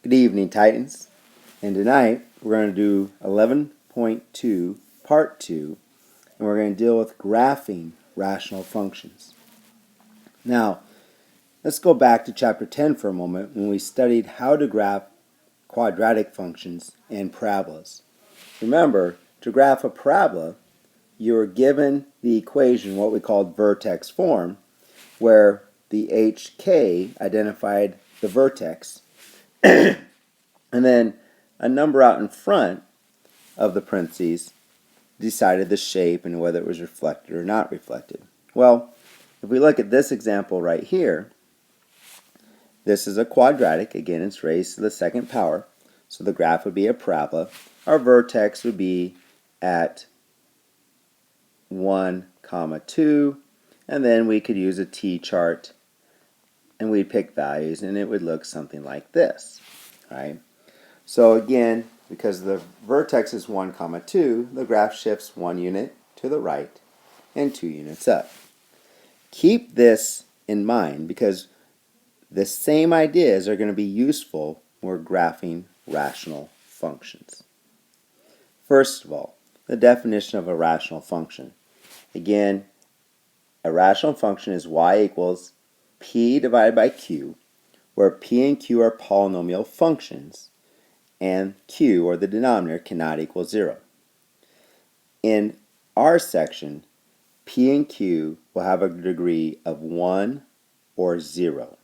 Good evening, Titans. And tonight we're going to do 11.2, Part 2, and we're going to deal with graphing rational functions. Now, let's go back to Chapter 10 for a moment when we studied how to graph quadratic functions and parabolas. Remember, to graph a parabola, you are given the equation, what we called vertex form, where the HK identified the vertex, and then a number out in front of the parentheses decided the shape and whether it was reflected or not reflected. Well, if we look at this example right here, this is a quadratic. Again, it's raised to the second power. So the graph would be a parabola. Our vertex would be at 1, 2, and then we could use a t-chart and we'd pick values and it would look something like this, right? So again, because the vertex is 1, 2, the graph shifts 1 unit to the right and 2 units up. Keep this in mind because the same ideas are going to be useful when we're graphing rational functions. First of all, the definition of a rational function. Again, a rational function is y equals p divided by q, where p and q are polynomial functions, and q, or the denominator, cannot equal 0. In our section, p and q will have a degree of 1 or 0.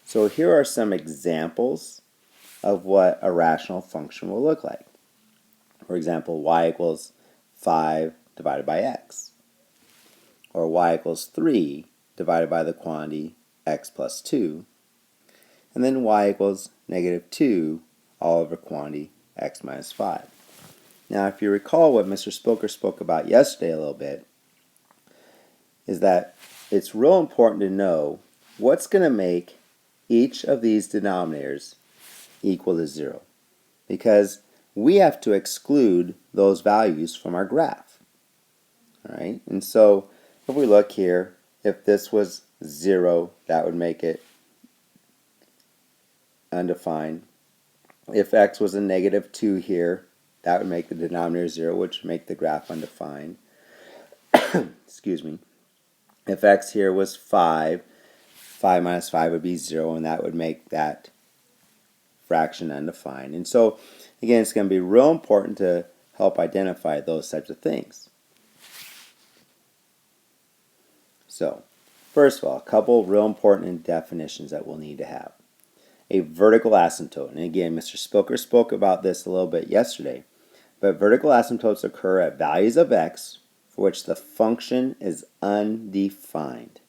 So here are some examples of what a rational function will look like. For example, y equals 5 divided by x, or y equals 3 divided by the quantity x plus 2, and then y equals negative 2 all over quantity x minus 5. Now, if you recall what Mr. Spoker spoke about yesterday a little bit, is that it's real important to know what's going to make each of these denominators equal to 0, because we have to exclude those values from our graph. All right, and so if we look here, if this was 0, that would make it undefined. If x was a negative 2 here, that would make the denominator 0, which would make the graph undefined. Excuse me. If x here was 5, 5 minus 5 would be 0, and that would make that fraction undefined. And so, again, it's going to be real important to help identify those types of things. So, first of all, a couple real important definitions that we'll need to have. A vertical asymptote. And again, Mr. Spilker spoke about this a little bit yesterday. But vertical asymptotes occur at values of x for which the function is undefined.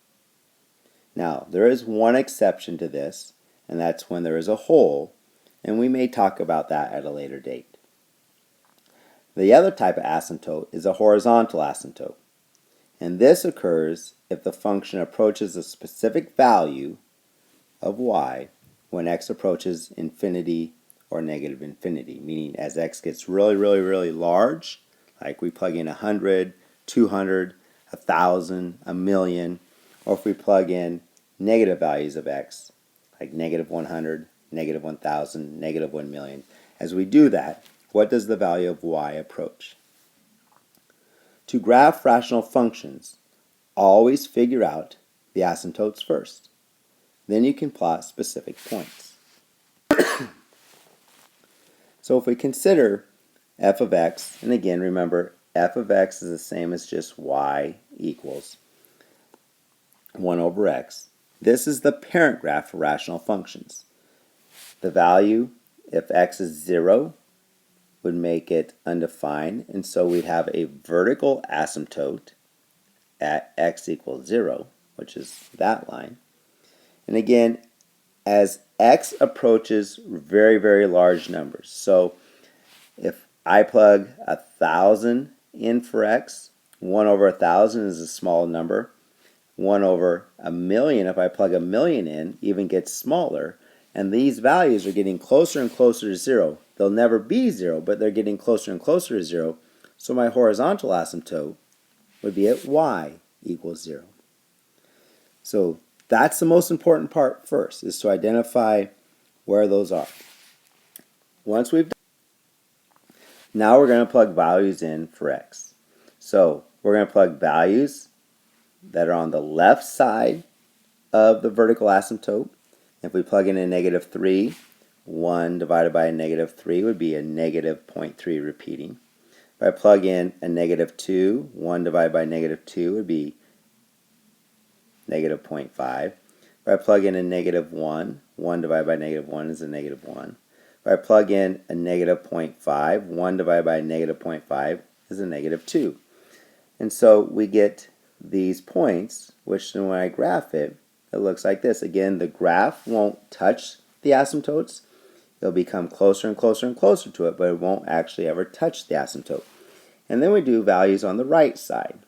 Now, there is one exception to this, and that's when there is a hole, and we may talk about that at a later date. The other type of asymptote is a horizontal asymptote. And this occurs if the function approaches a specific value of y when x approaches infinity or negative infinity, meaning as x gets really large, like we plug in 100, 200, 1,000, a million, or if we plug in negative values of x, like negative 100, negative 1,000, negative 1 million. As we do that, what does the value of y approach? To graph rational functions, always figure out the asymptotes first. Then you can plot specific points. So if we consider f of x, and again remember f of x is the same as just y equals 1 over x. This is the parent graph for rational functions. The value, if x is 0, would make it undefined, and so we'd have a vertical asymptote at x equals 0, which is that line. And again, as x approaches very large numbers, so if I plug 1,000 in for x, 1 over 1,000 is a small number. 1 over a million, if I plug a million in, even gets smaller. And these values are getting closer and closer to 0. They'll never be 0, but they're getting closer and closer to 0. So my horizontal asymptote would be at y equals 0. So that's the most important part first, is to identify where those are. once we've now we're going to plug values in for x. So we're going to plug values that are on the left side of the vertical asymptote. If we plug in a -3, 1 divided by a -3 would be a -0.3 repeating. If I plug in a -2, 1 divided by -2 would be -0.5. If I plug in a -1, 1 divided by -1 is a -1. If I plug in a -0.5, 1 divided by a -0.5 is a -2. And so we get these points, which then when I graph it, it looks like this. Again, the graph won't touch the asymptotes. It'll become closer and closer and closer to it, but it won't actually ever touch the asymptote. And then we do values on the right side.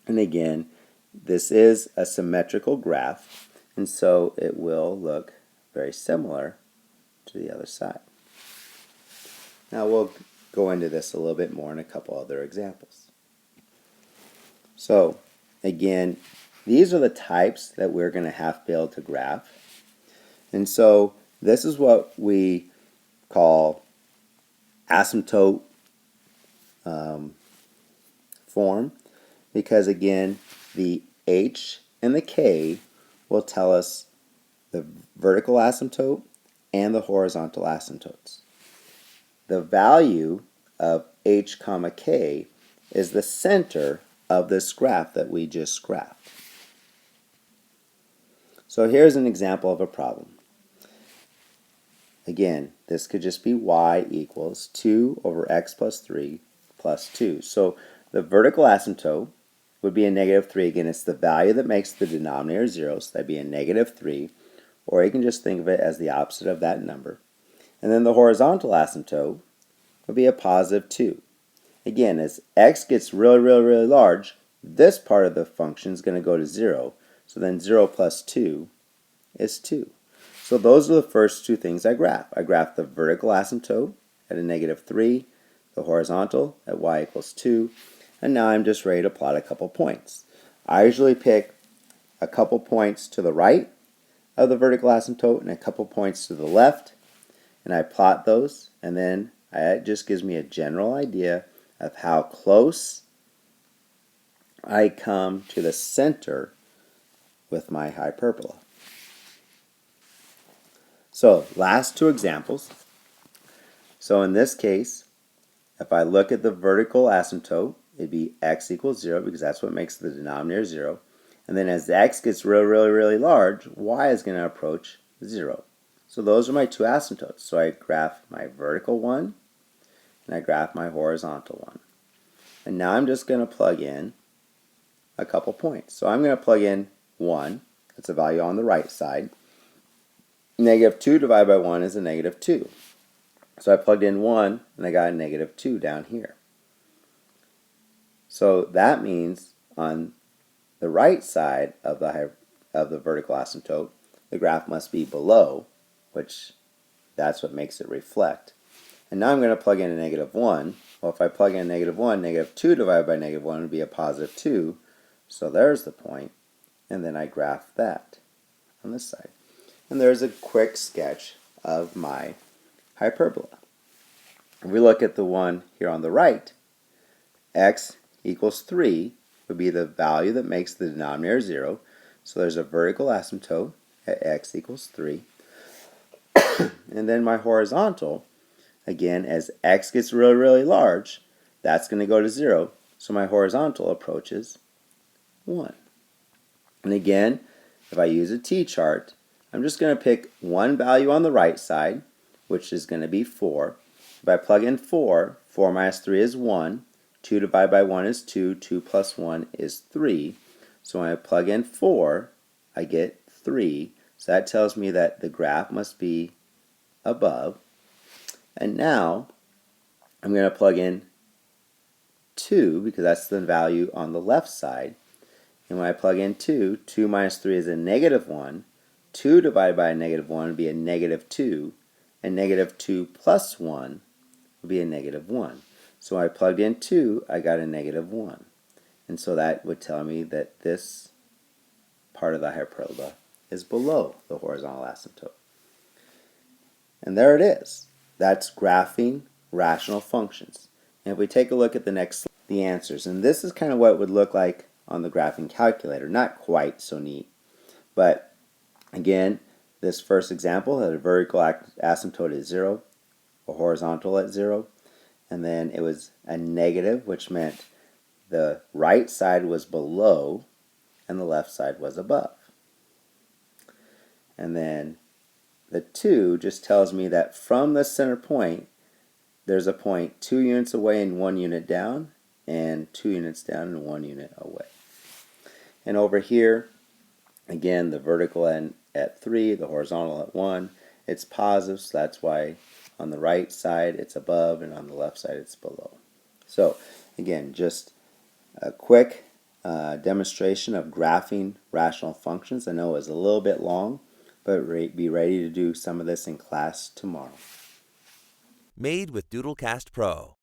And again, this is a symmetrical graph, and so it will look very similar to the other side. Now we'll go into this a little bit more in a couple other examples. So again, these are the types that we're going to have to be able to graph. And so this is what we call asymptote form, because again, the h and the k will tell us the vertical asymptote and the horizontal asymptotes. The value of h comma k is the center of this graph that we just graphed. So here's an example of a problem. Again, this could just be y equals 2 over x plus 3 plus 2. So the vertical asymptote would be a -3. Again, it's the value that makes the denominator 0, so that'd be a -3. Or you can just think of it as the opposite of that number. And then the horizontal asymptote would be a +2. Again, as x gets really large, this part of the function is going to go to 0. So then 0 plus 2 is 2. So those are the first two things I graph. I graph the vertical asymptote at a -3, the horizontal at y equals 2, and now I'm just ready to plot a couple points. I usually pick a couple points to the right of the vertical asymptote and a couple points to the left, and I plot those, and then it just gives me a general idea of how close I come to the center with my hyperbola. So last two examples. So in this case, if I look at the vertical asymptote, it'd be x equals 0 because that's what makes the denominator 0. And then as x gets really large, y is going to approach 0. So those are my two asymptotes. So I graph my vertical one and I graph my horizontal one. And now I'm just going to plug in a couple points. So I'm going to plug in 1. That's a value on the right side. -2 divided by 1 is a -2. So I plugged in 1 and I got a -2 down here. So that means on the right side of the vertical asymptote, the graph must be below, which that's what makes it reflect. And now I'm going to plug in a -1. Well, if I plug in a -1, -2 divided by -1 would be a +2. So there's the point. And then I graph that on this side. And there's a quick sketch of my hyperbola. If we look at the one here on the right, x equals 3 would be the value that makes the denominator 0. So there's a vertical asymptote at x equals 3. And then my horizontal, again, as x gets really large, that's going to go to 0. So my horizontal approaches 1. And again, if I use a t-chart, I'm just going to pick one value on the right side, which is going to be 4. If I plug in 4, 4 minus 3 is 1. 2 divided by 1 is 2. 2 plus 1 is 3. So when I plug in 4, I get 3. So that tells me that the graph must be above. And now I'm going to plug in 2 because that's the value on the left side. And when I plug in 2, 2 minus 3 is a -1. 2 divided by a -1 would be a -2. And -2 plus 1 would be a -1. So when I plugged in 2, I got a -1. And so that would tell me that this part of the hyperbola is below the horizontal asymptote. And there it is. That's graphing rational functions. And if we take a look at the next slide, the answers, and this is kind of what it would look like on the graphing calculator. Not quite so neat, but again, this first example had a vertical asymptote at 0, a horizontal at 0, and then it was a negative, which meant the right side was below and the left side was above. And then the 2 just tells me that from the center point, there's a point 2 units away and 1 unit down, and 2 units down and 1 unit away. And over here, again, the vertical end at 3, the horizontal at 1, it's positive, so that's why on the right side it's above and on the left side it's below. So again, just a quick demonstration of graphing rational functions. I know it was a little bit long, but be ready to do some of this in class tomorrow. Made with Doodlecast Pro.